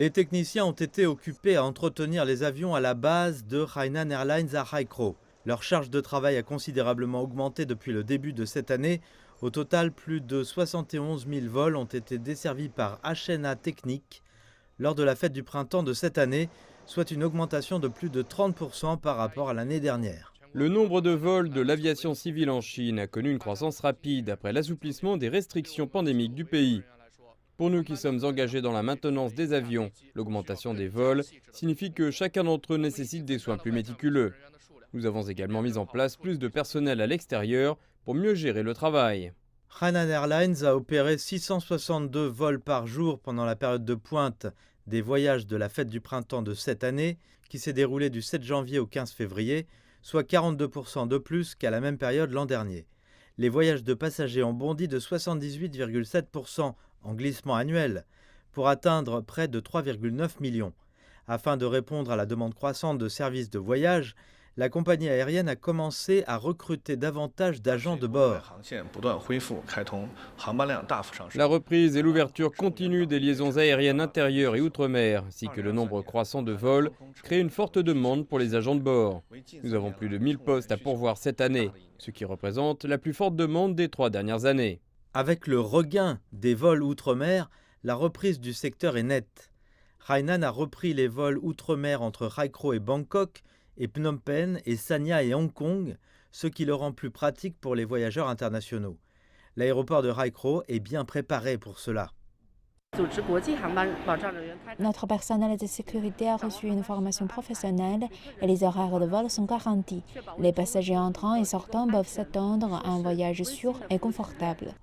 Les techniciens ont été occupés à entretenir les avions à la base de Hainan Airlines à Heikro. Leur charge de travail a considérablement augmenté depuis le début de cette année. Au total, plus de 71 000 vols ont été desservis par HNA Technique lors de la fête du printemps de cette année, soit une augmentation de plus de 30% par rapport à l'année dernière. Le nombre de vols de l'aviation civile en Chine a connu une croissance rapide après l'assouplissement des restrictions pandémiques du pays. Pour nous qui sommes engagés dans la maintenance des avions, l'augmentation des vols signifie que chacun d'entre eux nécessite des soins plus méticuleux. Nous avons également mis en place plus de personnel à l'extérieur pour mieux gérer le travail. Hainan Airlines a opéré 662 vols par jour pendant la période de pointe des voyages de la fête du printemps de cette année, qui s'est déroulée du 7 janvier au 15 février, soit 42% de plus qu'à la même période l'an dernier. Les voyages de passagers ont bondi de 78,7% en glissement annuel, pour atteindre près de 3,9 millions. Afin de répondre à la demande croissante de services de voyage, la compagnie aérienne a commencé à recruter davantage d'agents de bord. La reprise et l'ouverture continue des liaisons aériennes intérieures et outre-mer, ainsi que le nombre croissant de vols, créent une forte demande pour les agents de bord. Nous avons plus de 1000 postes à pourvoir cette année, ce qui représente la plus forte demande des 3 dernières années. Avec le regain des vols outre-mer, la reprise du secteur est nette. Hainan a repris les vols outre-mer entre Heikro et Bangkok, et Phnom Penh et Sanya et Hong Kong, ce qui le rend plus pratique pour les voyageurs internationaux. L'aéroport de Heikro est bien préparé pour cela. Notre personnel de sécurité a reçu une formation professionnelle et les horaires de vol sont garantis. Les passagers entrant et sortant peuvent s'attendre à un voyage sûr et confortable.